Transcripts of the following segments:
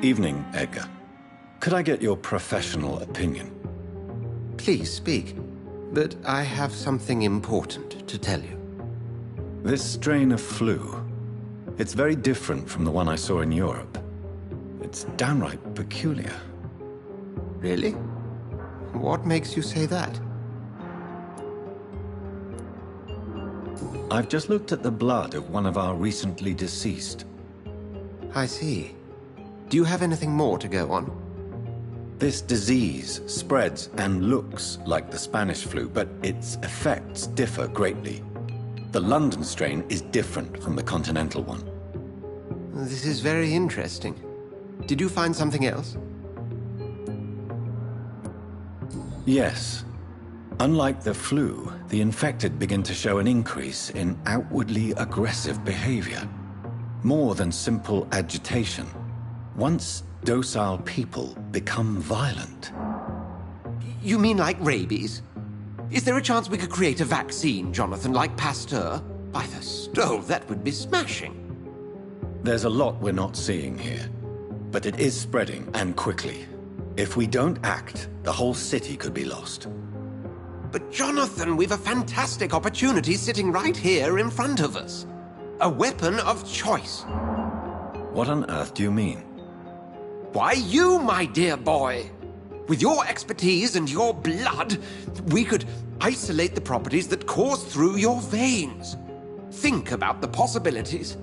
Evening, Edgar. Could I get your professional opinion? Please speak, but I have something important to tell you. This strain of flu, it's very different from the one I saw in Europe. It's downright peculiar. Really? What makes you say that? I've just looked at the blood of one of our recently deceased. I see. Do you have anything more to go on? This disease spreads and looks like the Spanish flu, but its effects differ greatly. The London strain is different from the continental one. This is very interesting. Did you find something else? Yes. Unlike the flu, the infected begin to show an increase in outwardly aggressive behavior. More than simple agitation. Once docile people become violent. You mean like rabies? Is there a chance we could create a vaccine, Jonathan, like Pasteur? By the stove, that would be smashing. There's a lot we're not seeing here, but it is spreading, and quickly. If we don't act, the whole city could be lost. But Jonathan, we've a fantastic opportunity sitting right here in front of us. A weapon of choice. What on earth do you mean? Why, you, my dear boy. With your expertise and your blood, we could isolate the properties that course through your veins. Think about the possibilities.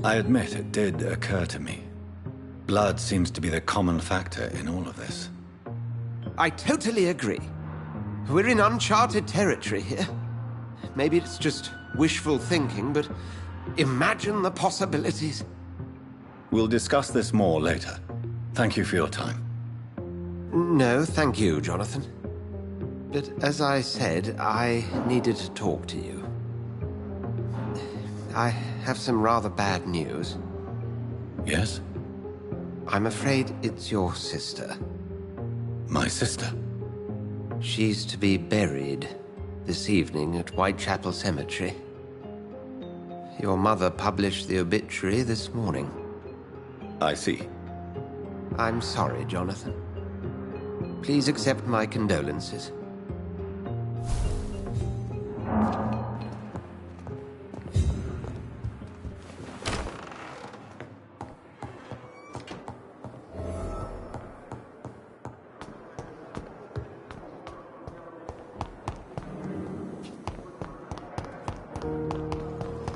I admit it did occur to me. Blood seems to be the common factor in all of this. I totally agree. We're in uncharted territory here. Maybe it's just wishful thinking, but imagine the possibilities. We'll discuss this more later. Thank you for your time. No, thank you, Jonathan. But as I said, I needed to talk to you. I have some rather bad news. Yes? I'm afraid it's your sister. My sister? She's to be buried this evening at Whitechapel Cemetery. Your mother published the obituary this morning. I see. I'm sorry, Jonathan. Please accept my condolences.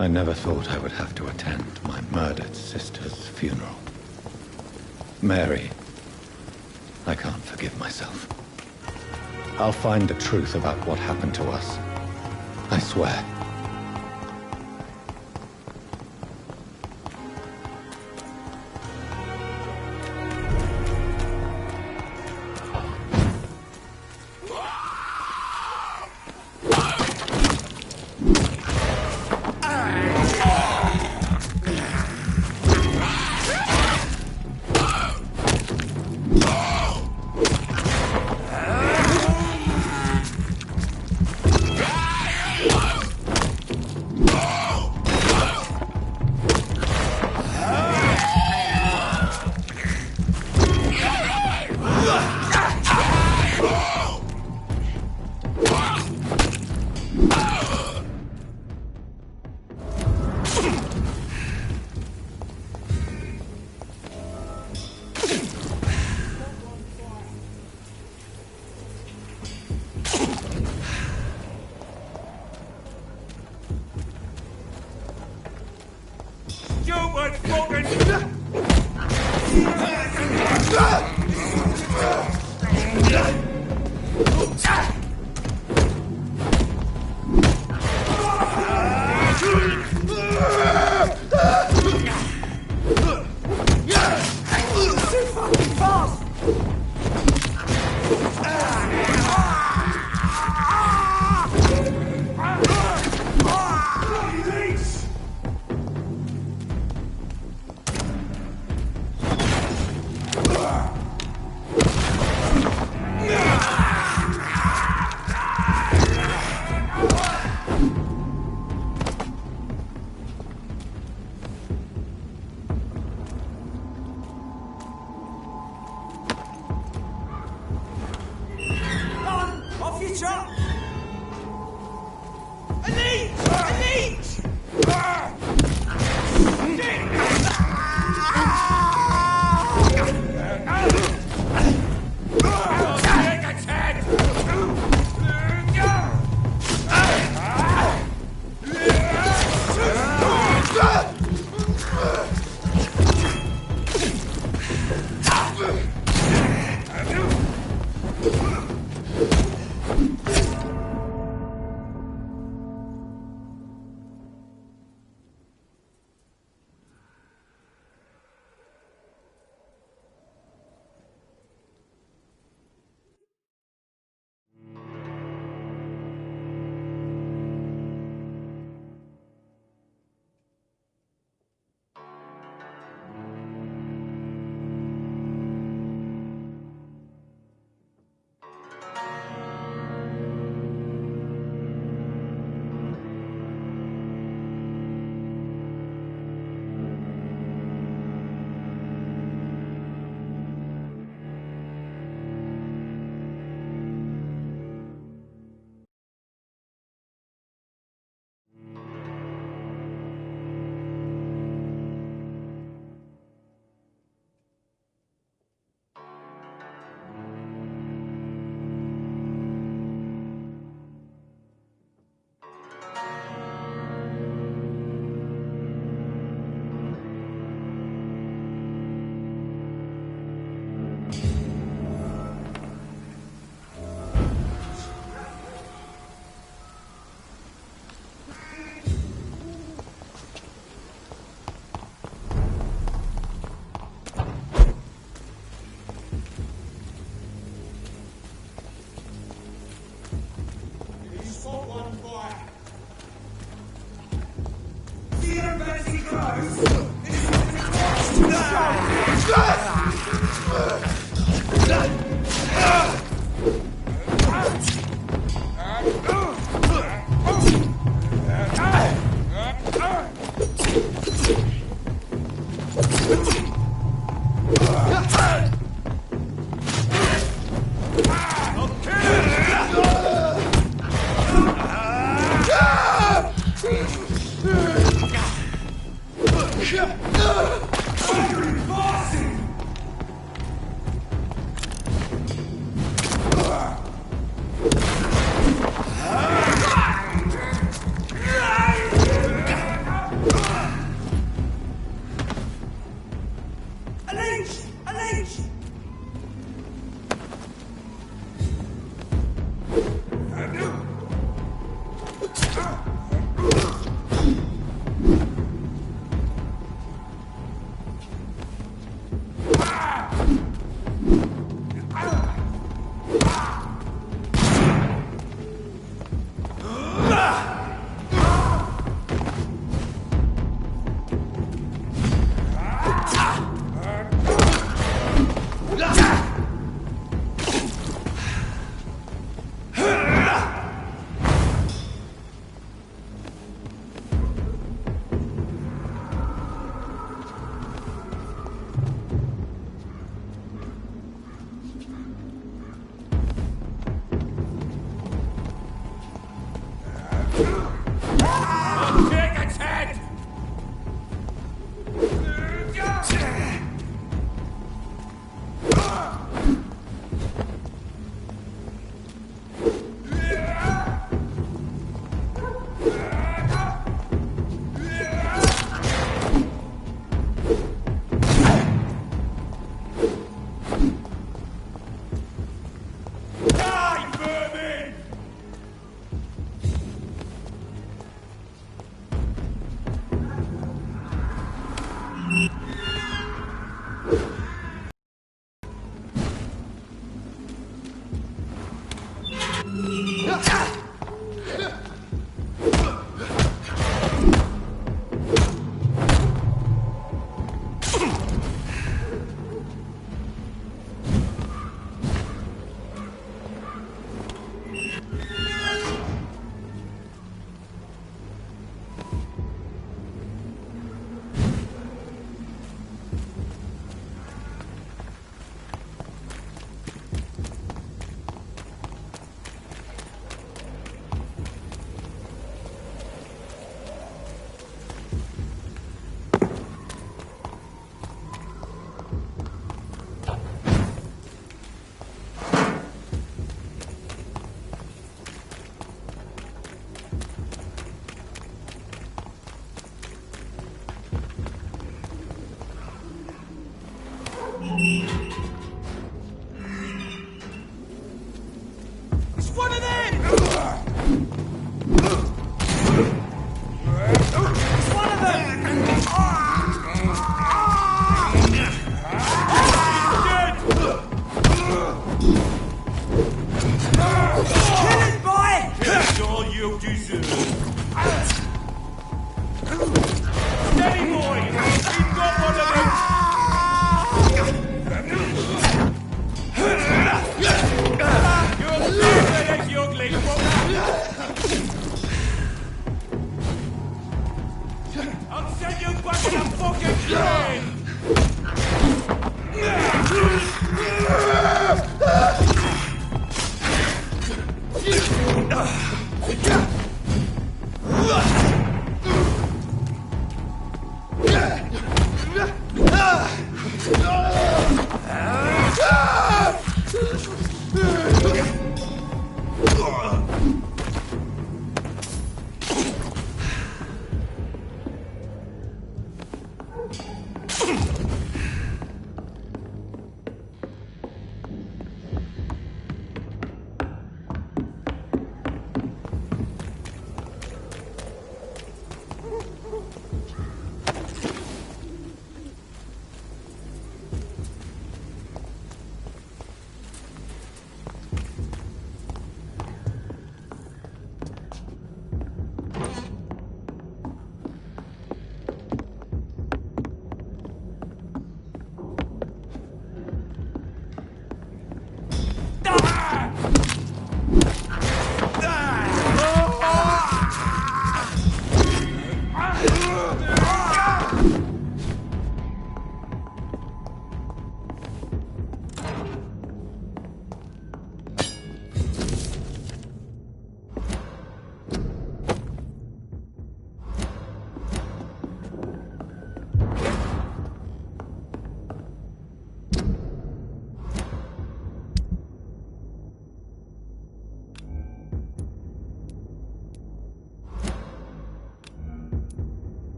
I never thought I would have to attend my murdered sister's funeral. Mary, I can't forgive myself. I'll find the truth about what happened to us. I swear.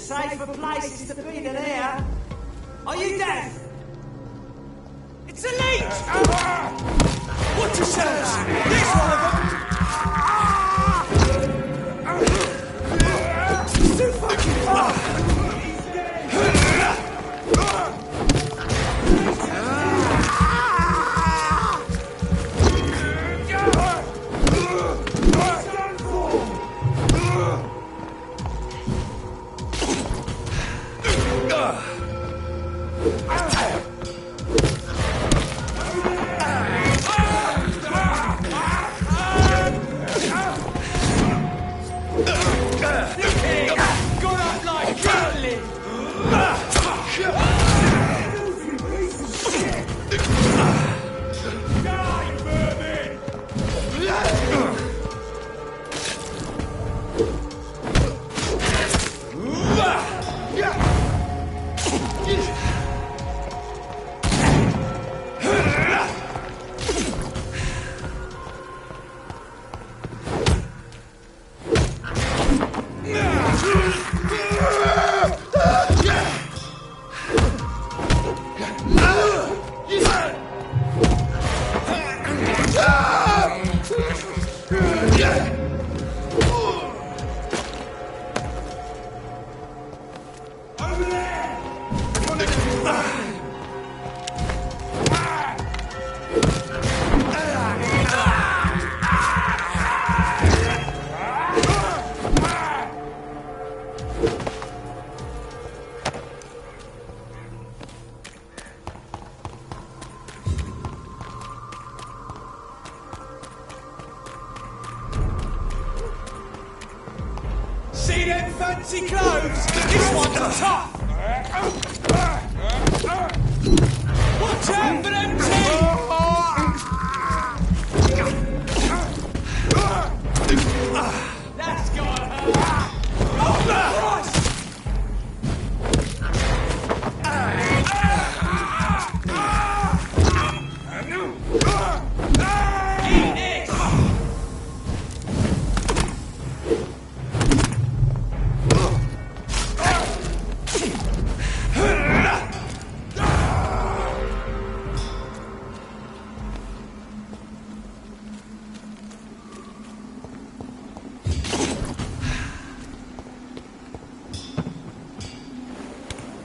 safer places to be than here. Are you deaf? It's a leech! Watch yourselves! There's one of them! It's too fucking far! See them fancy clothes? This one's tough! Watch out for them teeth! That's gotta hurt! Oh, Christ! Eat it!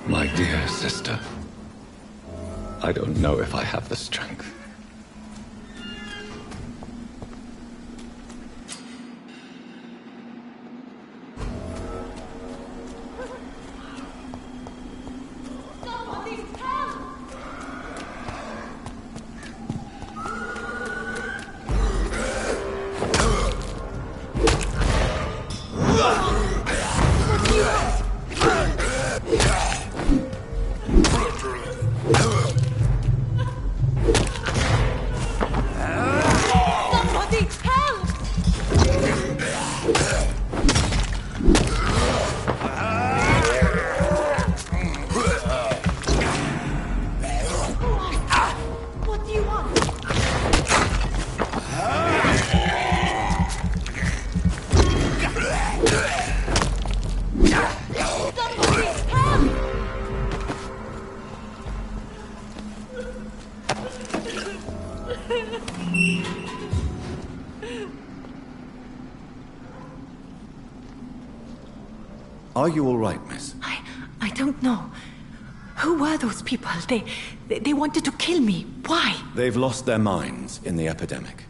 My dear sister, I don't know if I have the strength. Are you all right, miss? I don't know. Who were those people? They wanted to kill me. Why? They've lost their minds in the epidemic.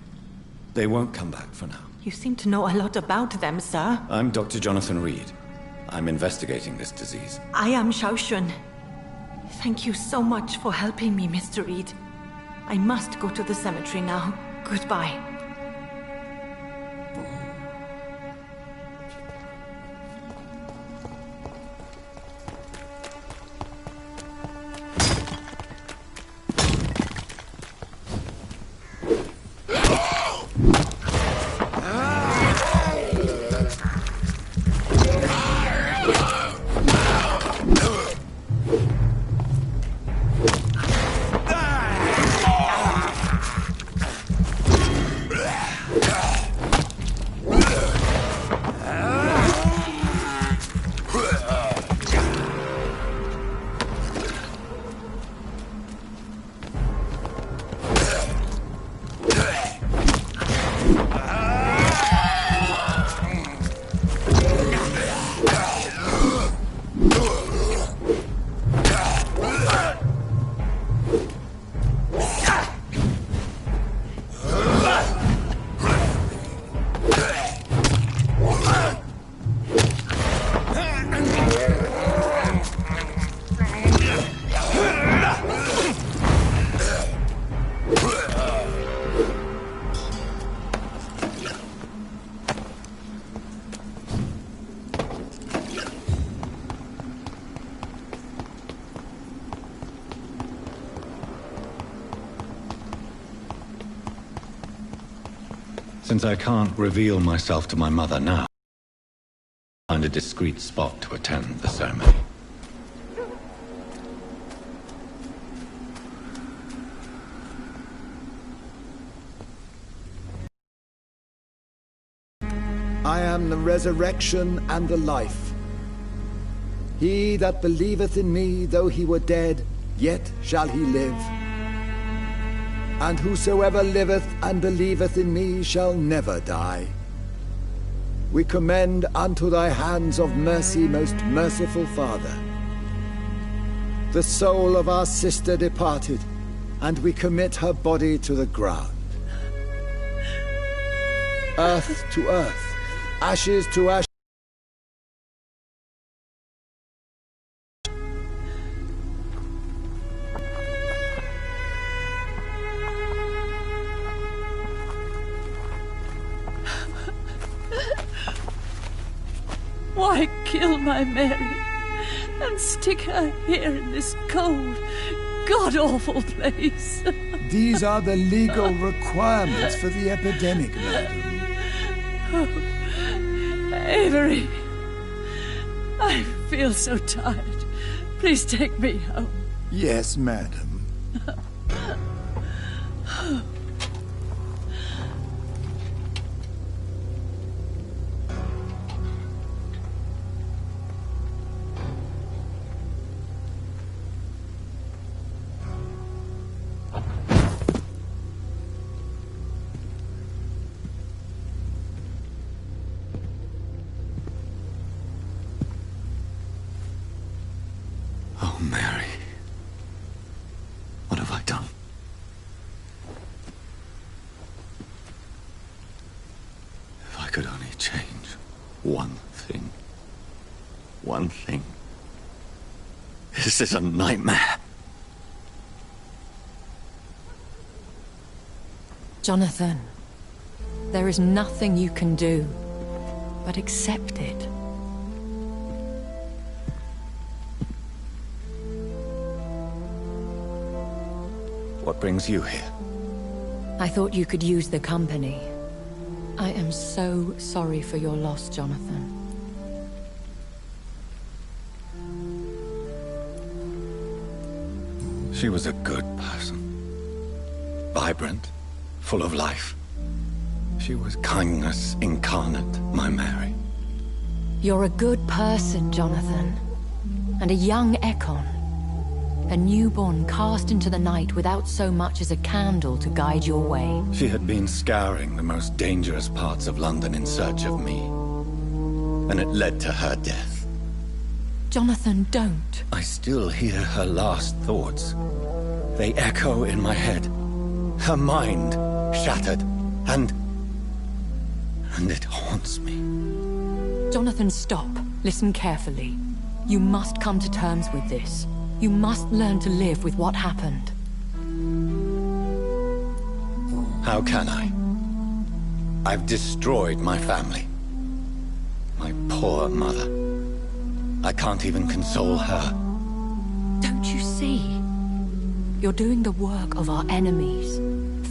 They won't come back for now. You seem to know a lot about them, sir. I'm Dr. Jonathan Reed. I'm investigating this disease. I am Xiaoxun. Thank you so much for helping me, Mr. Reed. I must go to the cemetery now. Goodbye. Since I can't reveal myself to my mother now, find a discreet spot to attend the ceremony. I am the resurrection and the life. He that believeth in me, though he were dead, yet shall he live. And whosoever liveth and believeth in me shall never die. We commend unto thy hands of mercy, most merciful Father, the soul of our sister departed, and we commit her body to the ground. Earth to earth, ashes to ashes. Why kill my Mary and stick her here in this cold, god-awful place? These are the legal requirements for the epidemic, madam. Oh, Avery, I feel so tired. Please take me home. Yes, madam. Oh, Mary. What have I done? If I could only change one thing. One thing. This is a nightmare. Jonathan, there is nothing you can do but accept it. What brings you here? I thought you could use the company. I am so sorry for your loss, Jonathan. She was a good person. Vibrant, full of life. She was kindness incarnate, my Mary. You're a good person, Jonathan. And a young Ekon. A newborn cast into the night without so much as a candle to guide your way. She had been scouring the most dangerous parts of London in search of me. And it led to her death. Jonathan, don't. I still hear her last thoughts. They echo in my head. Her mind shattered, and it haunts me. Jonathan, stop. Listen carefully. You must come to terms with this. You must learn to live with what happened. How can I? I've destroyed my family. My poor mother. I can't even console her. Don't you see? You're doing the work of our enemies,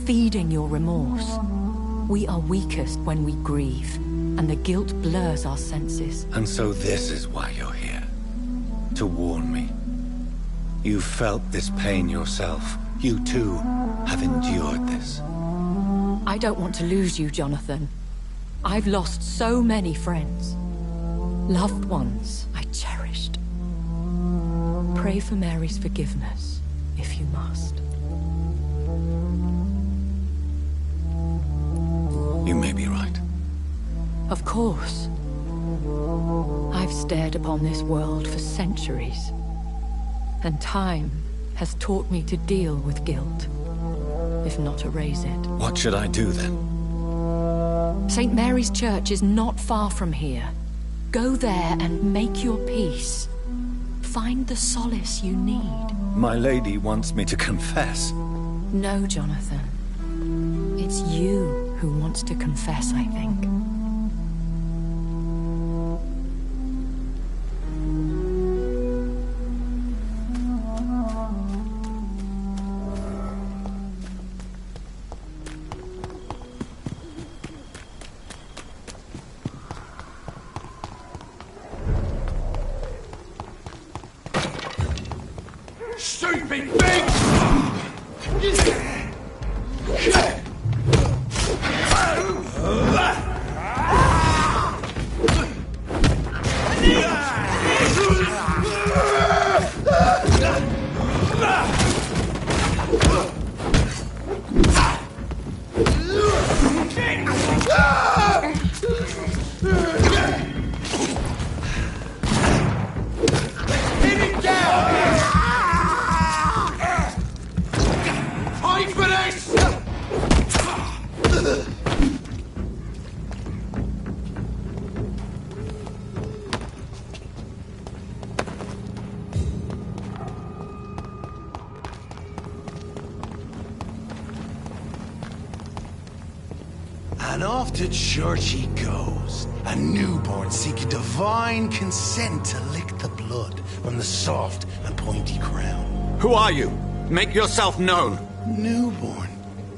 feeding your remorse. We are weakest when we grieve, and the guilt blurs our senses. And so this is why you're here. To warn me. You felt this pain yourself. You too have endured this. I don't want to lose you, Jonathan. I've lost so many friends. Loved ones I cherished. Pray for Mary's forgiveness, if you must. You may be right. Of course. I've stared upon this world for centuries. And time has taught me to deal with guilt, if not erase it. What should I do then? St. Mary's Church is not far from here. Go there and make your peace. Find the solace you need. My lady wants me to confess. No, Jonathan. It's you who wants to confess, I think. Stupid thing! And off to church he goes, a newborn seeking divine consent to lick the blood from the soft and pointy crown. Who are you? Make yourself known. Newborn,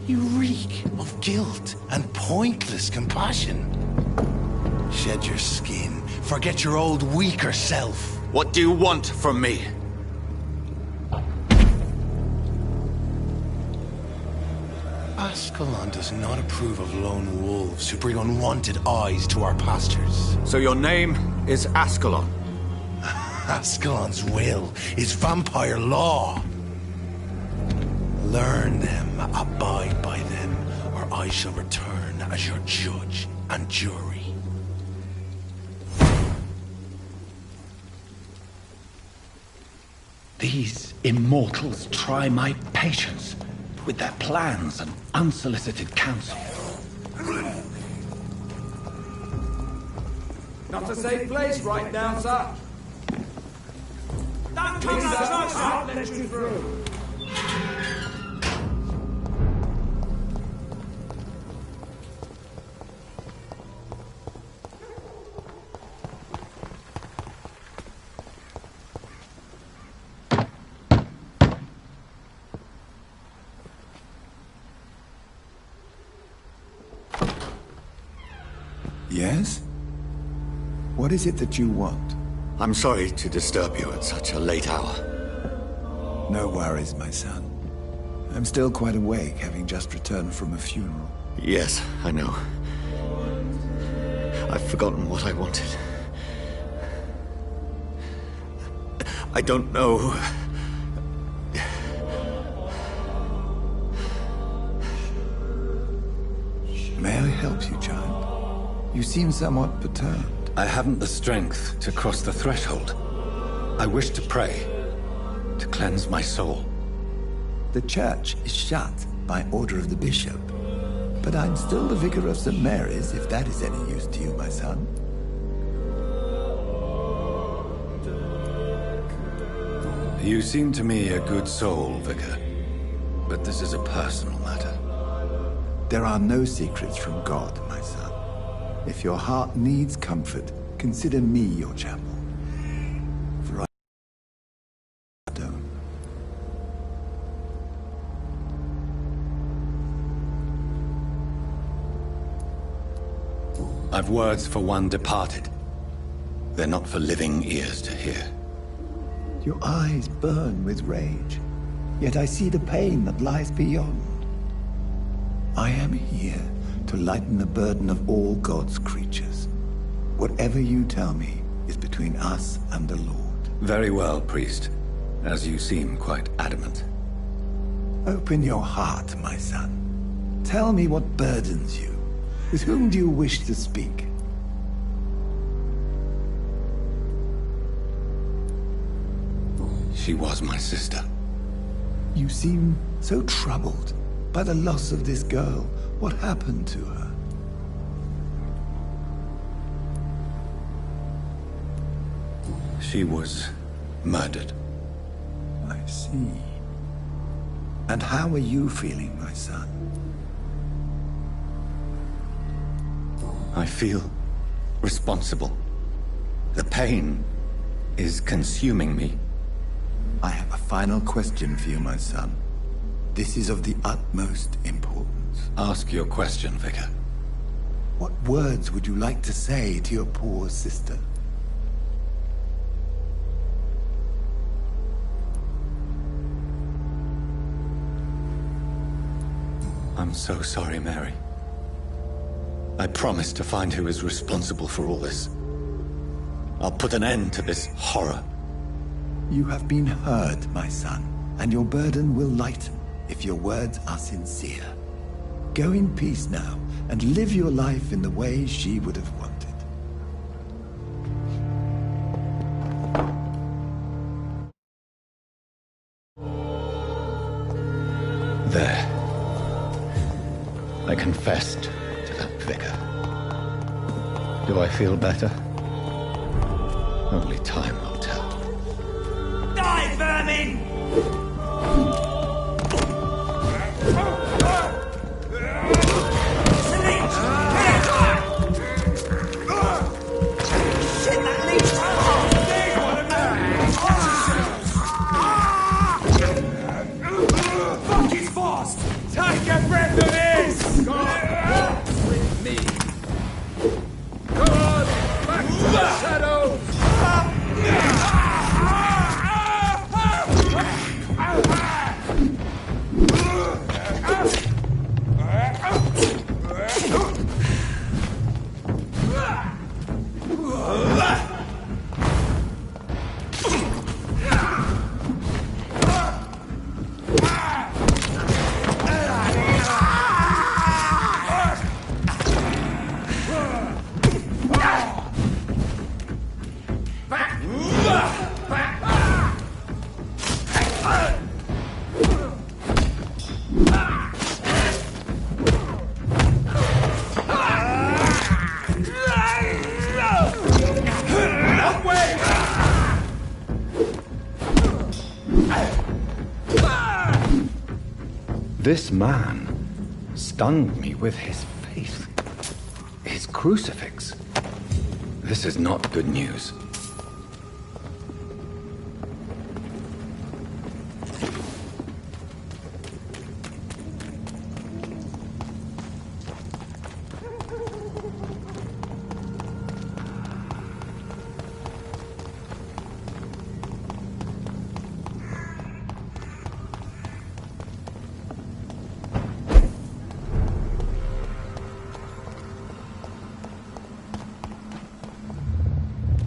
you reek of guilt and pointless compassion. Shed your skin, forget your old weaker self. What do you want from me? Ascalon does not approve of lone wolves who bring unwanted eyes to our pastures. So your name is Ascalon? Ascalon's will is vampire law. Learn them, abide by them, or I shall return as your judge and jury. These immortals try my patience with their plans and unsolicited counsel. Not a safe place right now, sir. Don't come out, I'll let you through. Yes? What is it that you want? I'm sorry to disturb you at such a late hour. No worries, my son. I'm still quite awake, having just returned from a funeral. Yes, I know. I've forgotten what I wanted. I don't know. May I help you, child? You seem somewhat perturbed. I haven't the strength to cross the threshold. I wish to pray, to cleanse my soul. The church is shut by order of the bishop. But I'm still the vicar of St. Mary's, if that is any use to you, my son. You seem to me a good soul, Vicar. But this is a personal matter. There are no secrets from God, my son. If your heart needs comfort, consider me your chapel. For I don't. I've words for one departed. They're not for living ears to hear. Your eyes burn with rage, yet I see the pain that lies beyond. I am here to lighten the burden of all God's creatures. Whatever you tell me is between us and the Lord. Very well, priest, as you seem quite adamant. Open your heart, my son. Tell me what burdens you. With whom do you wish to speak? She was my sister. You seem so troubled by the loss of this girl. What happened to her? She was murdered. I see. And how are you feeling, my son? I feel responsible. The pain is consuming me. I have a final question for you, my son. This is of the utmost importance. Ask your question, Vicar. What words would you like to say to your poor sister? I'm so sorry, Mary. I promise to find who is responsible for all this. I'll put an end to this horror. You have been heard, my son, and your burden will lighten if your words are sincere. Go in peace now, and live your life in the way she would have wanted. There. I confessed to that vicar. Do I feel better? Only time will tell. Die, vermin! It's a leech! Shit, that leech! Fuck, it's fast! Take a breath of this! God walks with me! Come on! Back to the shadows! This man stunned me with his faith. His crucifix. This is not good news.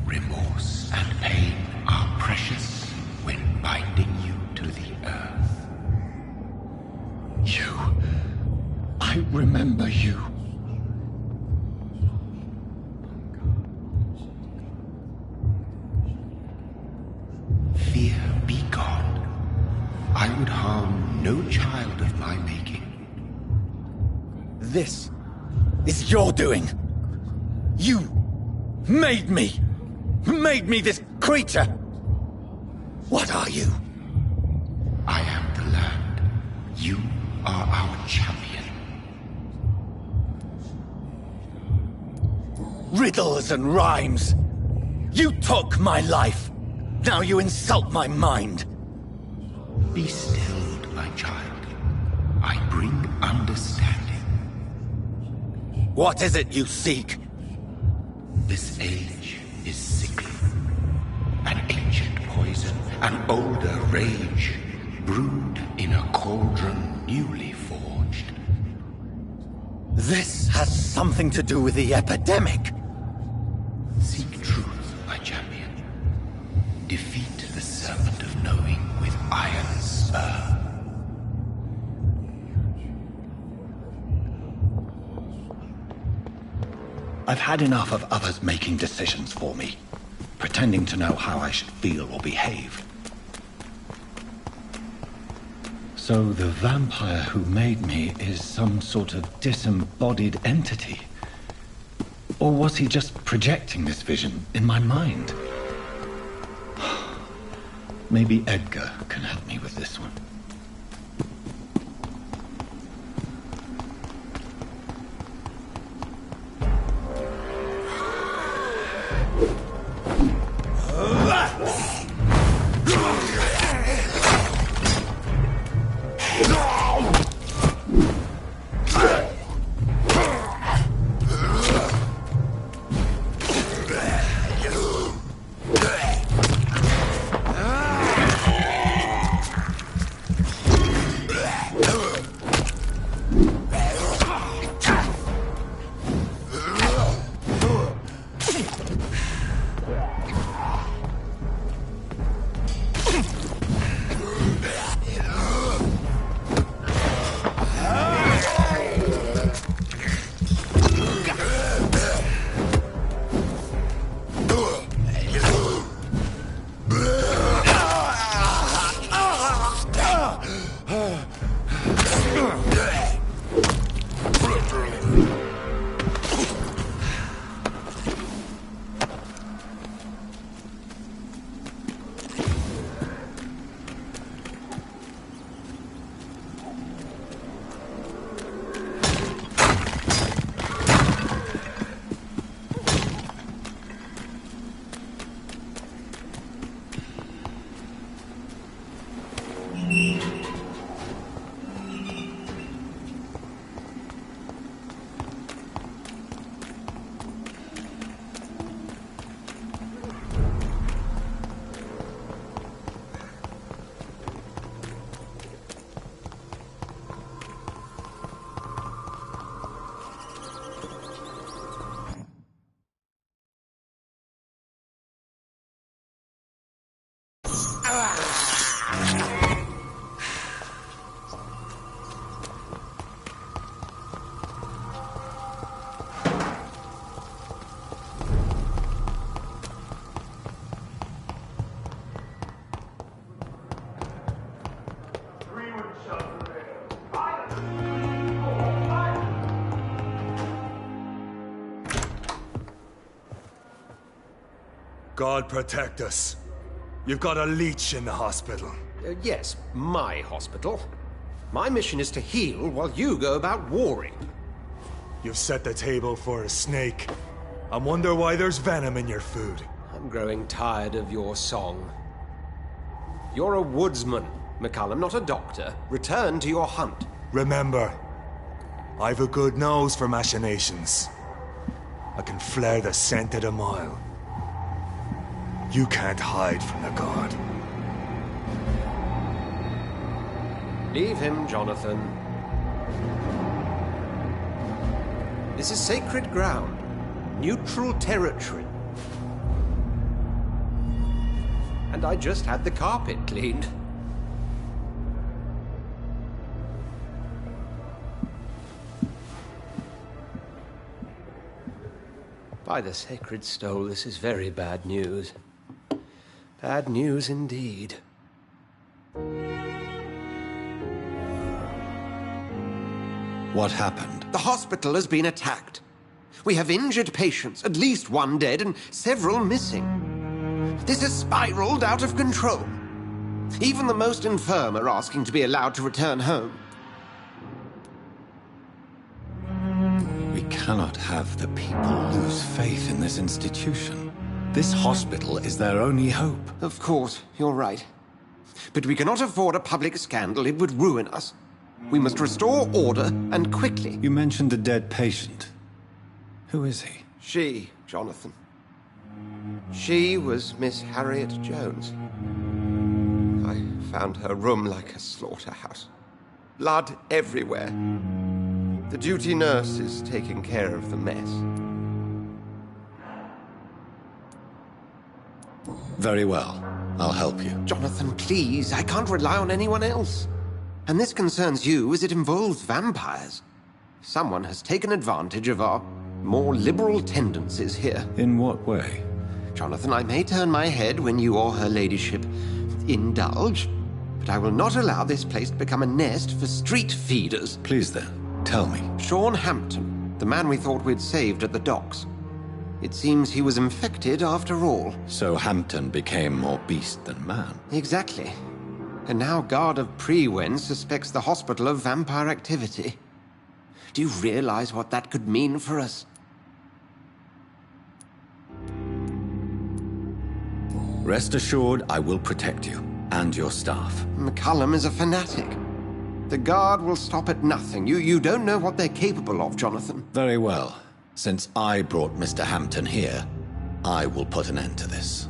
Remorse and pain are precious when binding you to the earth. You. I remember you. Fear be gone. I would harm no child of my making. This is your doing. You made me. Made me this creature. What are you? I am the land. You are our champion. Riddles and rhymes. You took my life. Now you insult my mind. Be stilled, my child. I bring understanding. What is it you seek? This age is sickly. An ancient poison, an older rage, brewed in a cauldron newly forged. This has something to do with the epidemic. Seek truth, my champion. Defeat the serpent of knowing with iron spur. I've had enough of others making decisions for me, pretending to know how I should feel or behave. So the vampire who made me is some sort of disembodied entity? Or was he just projecting this vision in my mind? Maybe Edgar can help me with this one. God protect us. You've got a leech in the hospital. Yes, my hospital. My mission is to heal while you go about warring. You've set the table for a snake. I wonder why there's venom in your food. I'm growing tired of your song. You're a woodsman, McCullum, not a doctor. Return to your hunt. Remember, I've a good nose for machinations. I can flare the scent at a mile. You can't hide from the god. Leave him, Jonathan. This is sacred ground. Neutral territory. And I just had the carpet cleaned. By the sacred stole, this is very bad news. Bad news indeed. What happened? The hospital has been attacked. We have injured patients, at least one dead and several missing. This has spiraled out of control. Even the most infirm are asking to be allowed to return home. We cannot have the people lose faith in this institution. This hospital is their only hope. Of course, you're right. But we cannot afford a public scandal. It would ruin us. We must restore order, and quickly. You mentioned a dead patient. Who is he? She, Jonathan. She was Miss Harriet Jones. I found her room like a slaughterhouse. Blood everywhere. The duty nurse is taking care of the mess. Very well. I'll help you. Jonathan, please. I can't rely on anyone else. And this concerns you as it involves vampires. Someone has taken advantage of our more liberal tendencies here. In what way? Jonathan, I may turn my head when you or her ladyship indulge, but I will not allow this place to become a nest for street feeders. Please then, tell me. Sean Hampton, the man we thought we'd saved at the docks. It seems he was infected after all. So Hampton became more beast than man. Exactly. And now Guard of Prewen suspects the hospital of vampire activity. Do you realize what that could mean for us? Rest assured, I will protect you and your staff. McCullum is a fanatic. The Guard will stop at nothing. You don't know what they're capable of, Jonathan. Very well. Since I brought Mr. Hampton here, I will put an end to this.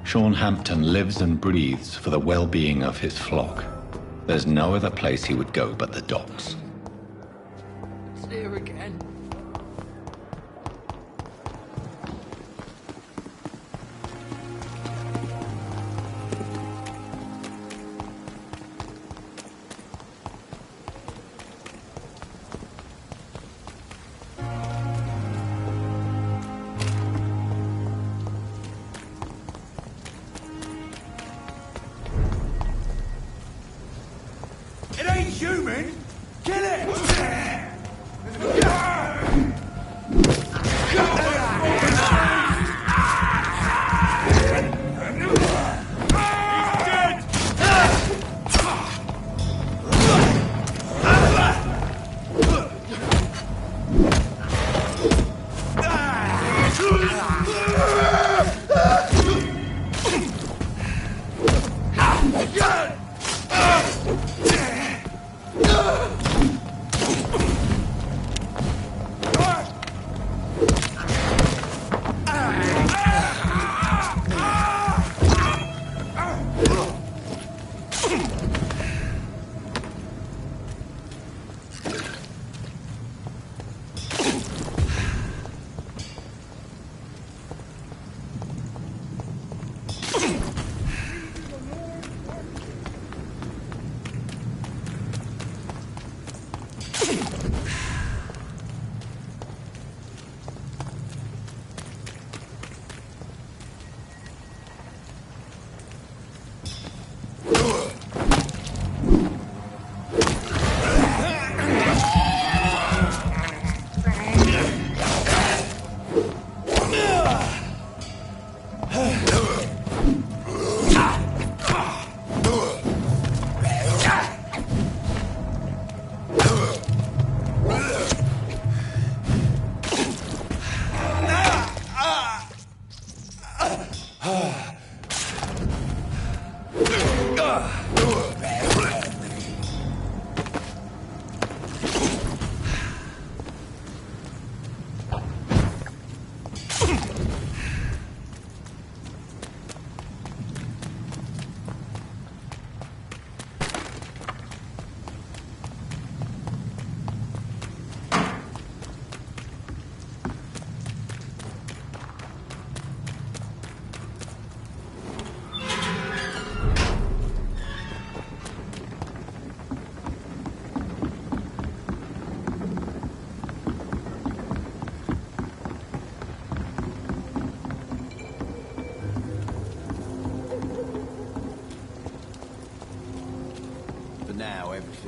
Sean Hampton lives and breathes for the well-being of his flock. There's no other place he would go but the docks. It's here again.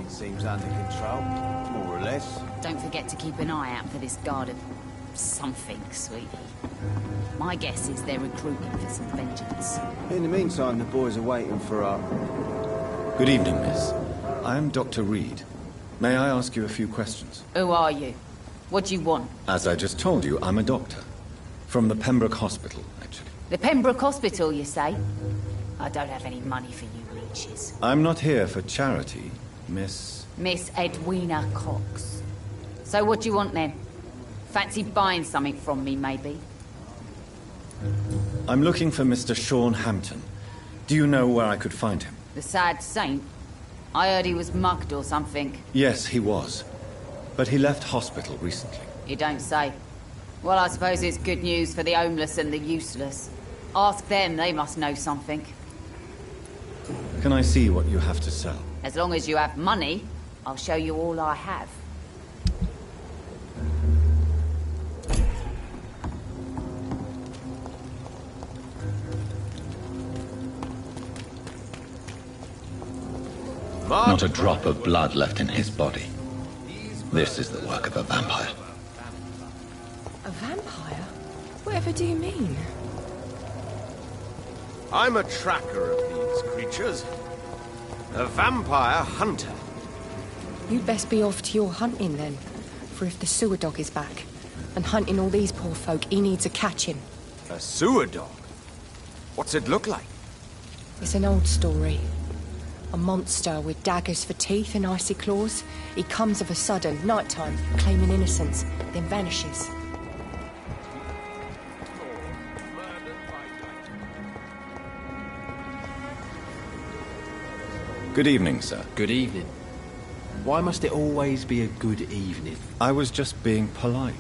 Seems under control, more or less. Don't forget to keep an eye out for this guard of something, sweetie. My guess is they're recruiting for some vengeance. In the meantime, the boys are waiting for our... Good evening, miss. I am Dr. Reed. May I ask you a few questions? Who are you? What do you want? As I just told you, I'm a doctor. From the Pembroke Hospital, actually. The Pembroke Hospital, you say? I don't have any money for you leeches. I'm not here for charity, Miss... Miss Edwina Cox. So what do you want then? Fancy buying something from me, maybe? I'm looking for Mr. Sean Hampton. Do you know where I could find him? The sad saint? I heard he was mugged or something. Yes, he was. But he left hospital recently. You don't say. Well, I suppose it's good news for the homeless and the useless. Ask them, they must know something. Can I see what you have to sell? As long as you have money, I'll show you all I have. Not a drop of blood left in his body. This is the work of a vampire. A vampire? Whatever do you mean? I'm a tracker of these creatures. A vampire hunter. You'd best be off to your hunting then. For if the sewer dog is back, and hunting all these poor folk, he needs a catching. A sewer dog? What's it look like? It's an old story. A monster with daggers for teeth and icy claws. He comes of a sudden, nighttime, claiming innocence, then vanishes. Good evening, sir. Good evening. Why must it always be a good evening? I was just being polite.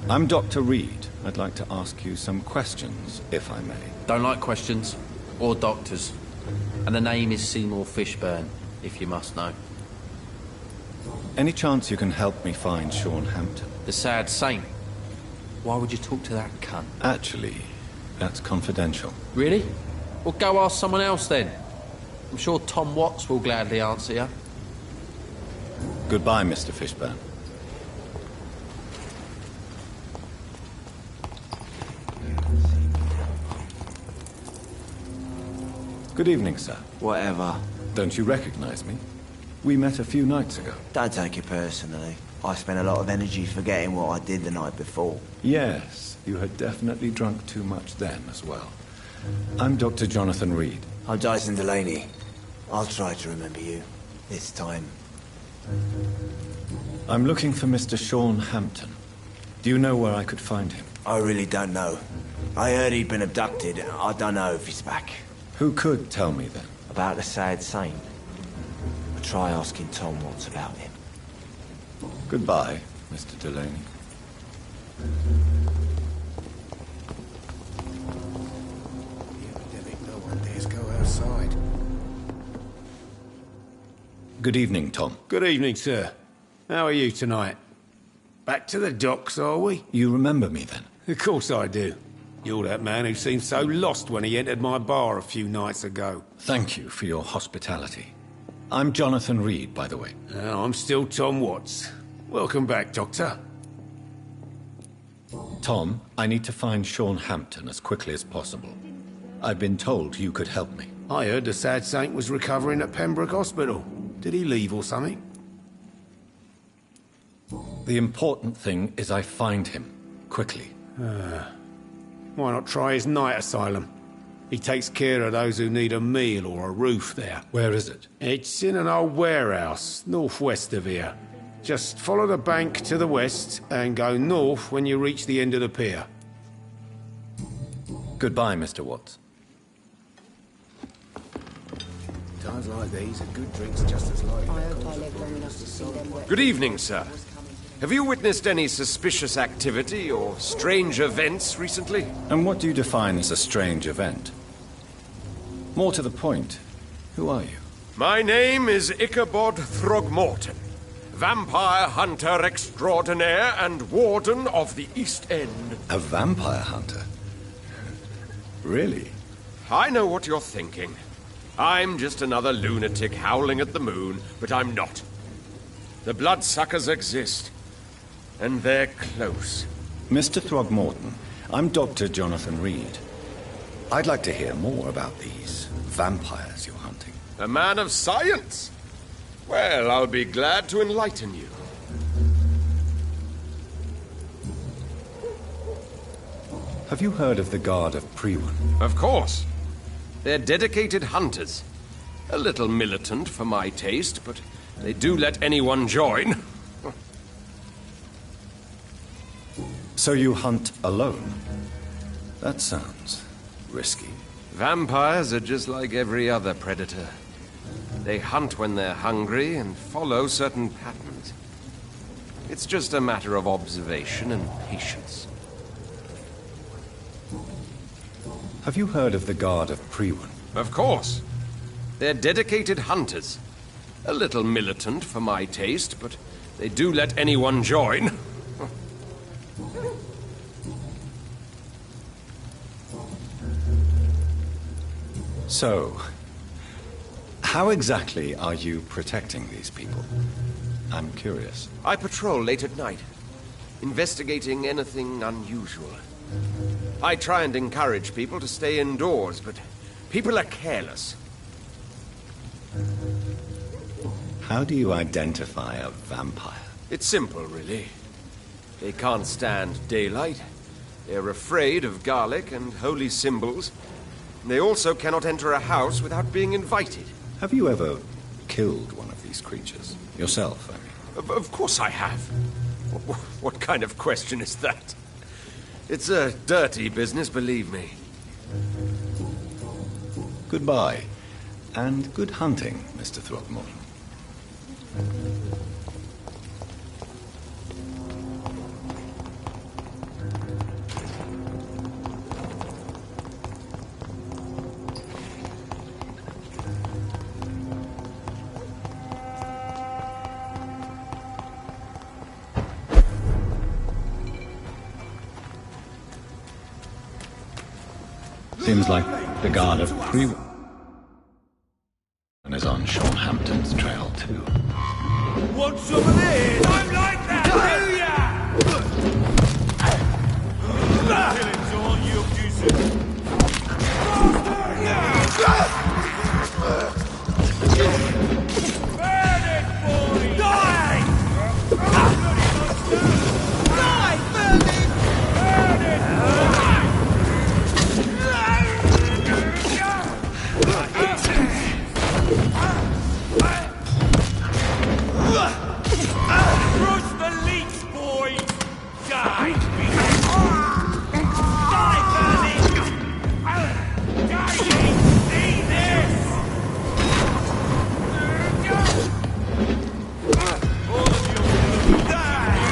I'm Dr. Reed. I'd like to ask you some questions, if I may. Don't like questions. Or doctors. And the name is Seymour Fishburne, if you must know. Any chance you can help me find Sean Hampton? The sad saint. Why would you talk to that cunt? Actually, that's confidential. Really? Well, go ask someone else then. I'm sure Tom Watts will gladly answer you. Goodbye, Mr. Fishburne. Good evening, sir. Whatever. Don't you recognize me? We met a few nights ago. Don't take it personally. I spent a lot of energy forgetting what I did the night before. Yes, you had definitely drunk too much then as well. I'm Dr. Jonathan Reed. I'm Dyson Delaney. I'll try to remember you. This time. I'm looking for Mr. Sean Hampton. Do you know where I could find him? I really don't know. I heard he'd been abducted. I don't know if he's back. Who could tell me then? About the sad saint. I'll try asking Tom Watts about him. Goodbye, Mr. Delaney. The epidemic, no one dares go outside. Good evening, Tom. Good evening, sir. How are you tonight? Back to the docks, are we? You remember me then? Of course I do. You're that man who seemed so lost when he entered my bar a few nights ago. Thank you for your hospitality. I'm Jonathan Reed, by the way. I'm still Tom Watts. Welcome back, Doctor. Tom, I need to find Sean Hampton as quickly as possible. I've been told you could help me. I heard the sad saint was recovering at Pembroke Hospital. Did he leave or something? The important thing is I find him, quickly. Why not try his night asylum? He takes care of those who need a meal or a roof there. Where is it? It's in an old warehouse, northwest of here. Just follow the bank to the west and go north when you reach the end of the pier. Goodbye, Mr. Watts. Times like these, a good drink's just as likely. I hope I live long enough to see them. Good evening, sir. Have you witnessed any suspicious activity or strange events recently? And what do you define as a strange event? More to the point, who are you? My name is Ichabod Throgmorton, vampire hunter extraordinaire and warden of the East End. A vampire hunter? Really? I know what you're thinking. I'm just another lunatic howling at the moon, but I'm not. The bloodsuckers exist, and they're close. Mr. Throgmorton, I'm Dr. Jonathan Reed. I'd like to hear more about these vampires you're hunting. A man of science? Well, I'll be glad to enlighten you. Have you heard of the Guard of Priwen? Of course. They're dedicated hunters. A little militant for my taste, but they do let anyone join. So you hunt alone? That sounds risky. Vampires are just like every other predator. They hunt when they're hungry and follow certain patterns. It's just a matter of observation and patience. Have you heard of the Guard of Priwen? Of course. They're dedicated hunters. A little militant for my taste, but they do let anyone join. So, how exactly are you protecting these people? I'm curious. I patrol late at night, investigating anything unusual. I try and encourage people to stay indoors, but people are careless. How do you identify a vampire? It's simple, really. They can't stand daylight. They're afraid of garlic and holy symbols. They also cannot enter a house without being invited. Have you ever killed one of these creatures? Yourself, I mean. Of course I have. What kind of question is that? It's a dirty business, believe me. Goodbye, and good hunting, Mr. Throgmorton. Seems like the Guard of Priwen is on Sean Hampton's trail, too. Want some of this? I'm like that, do ya? Killings all you Burn it, boy! Die! Die, burn it! Burn it! Crush the leech, boys! Die! Die, Bernie! Die, see this! All of you will die!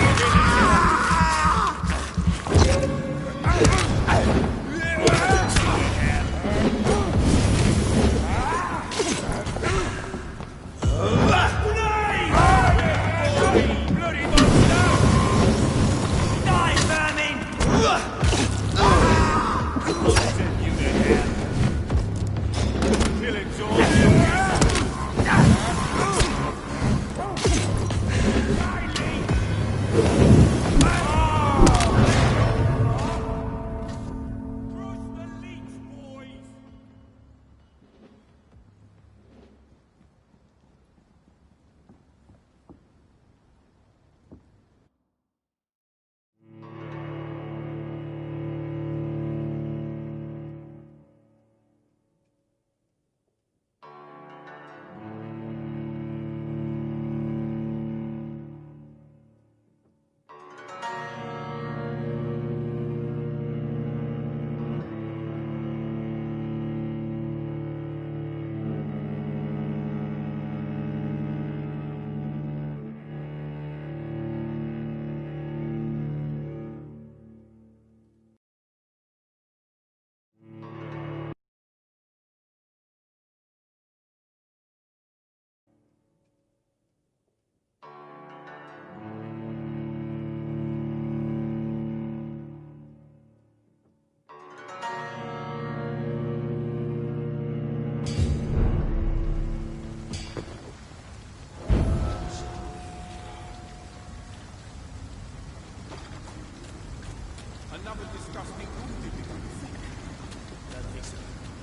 another disgusting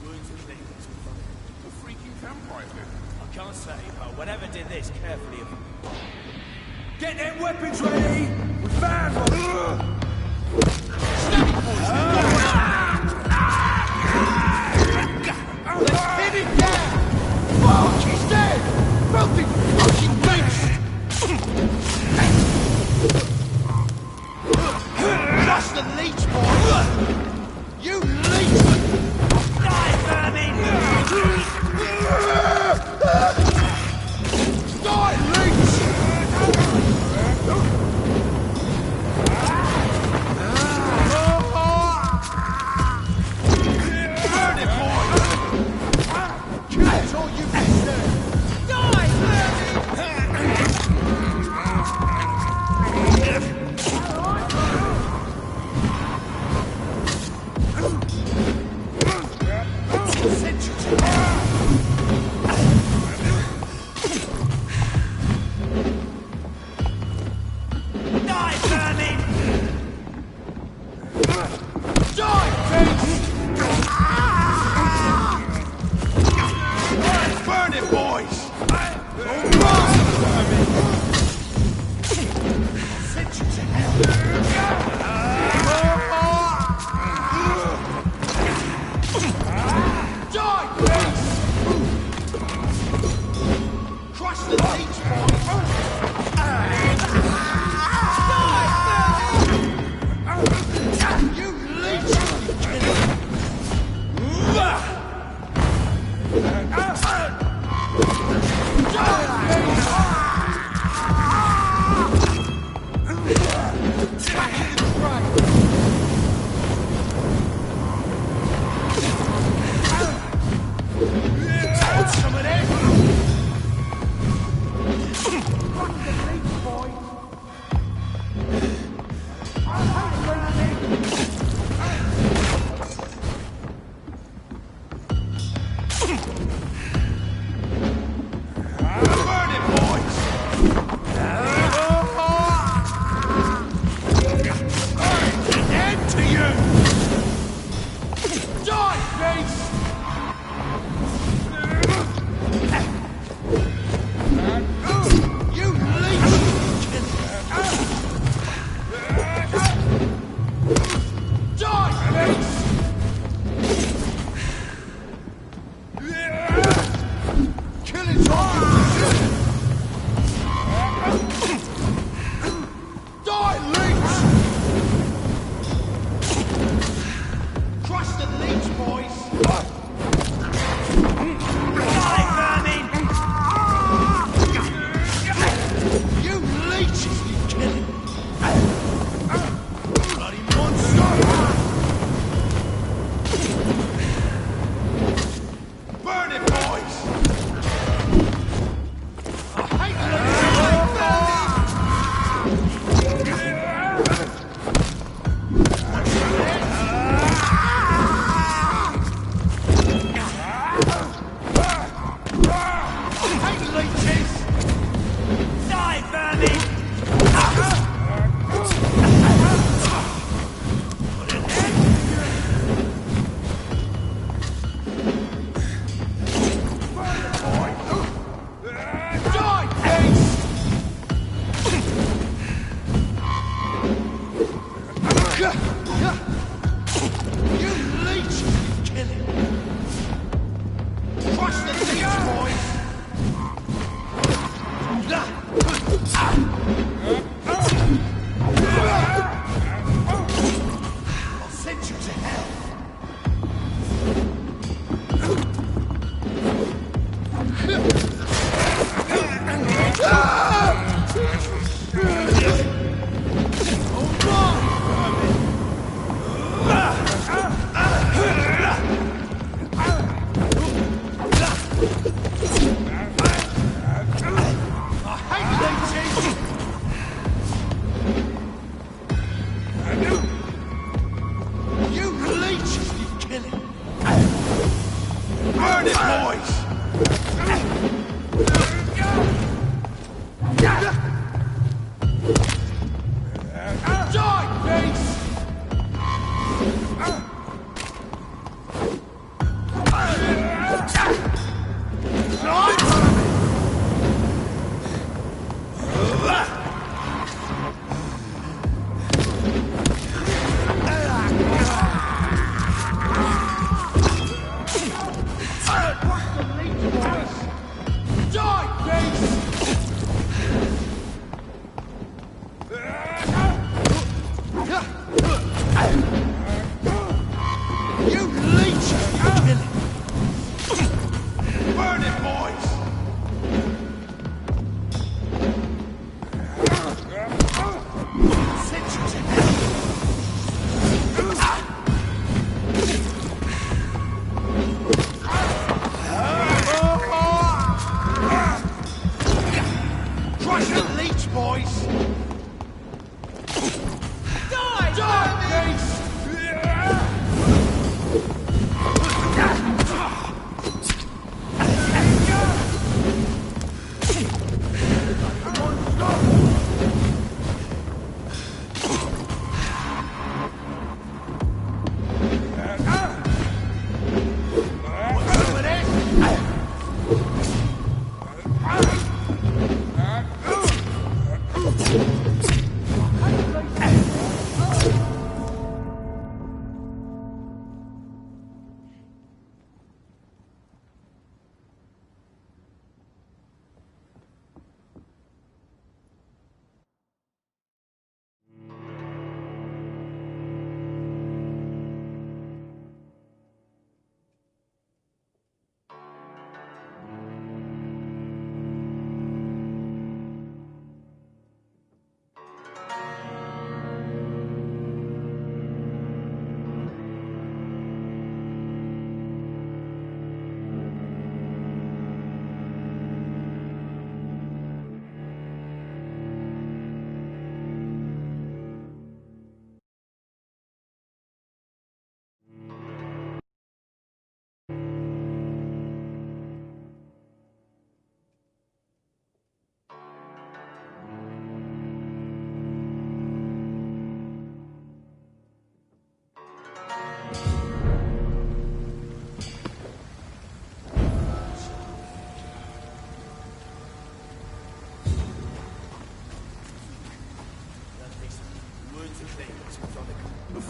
wounds and things. The freaking vampires do. I can't say, but whatever did this, carefully. Get them weapons ready! We found one! Steady, boys! Let's pin him down! Fuck, he's dead! Filthy fucking beast! Just the leech, boy! You leech! Die, vermin! Die, leech! Burn it, boy! That's all you can do! Die,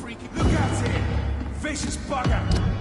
freaking... Look at it! Vicious bugger!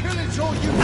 Killing's all you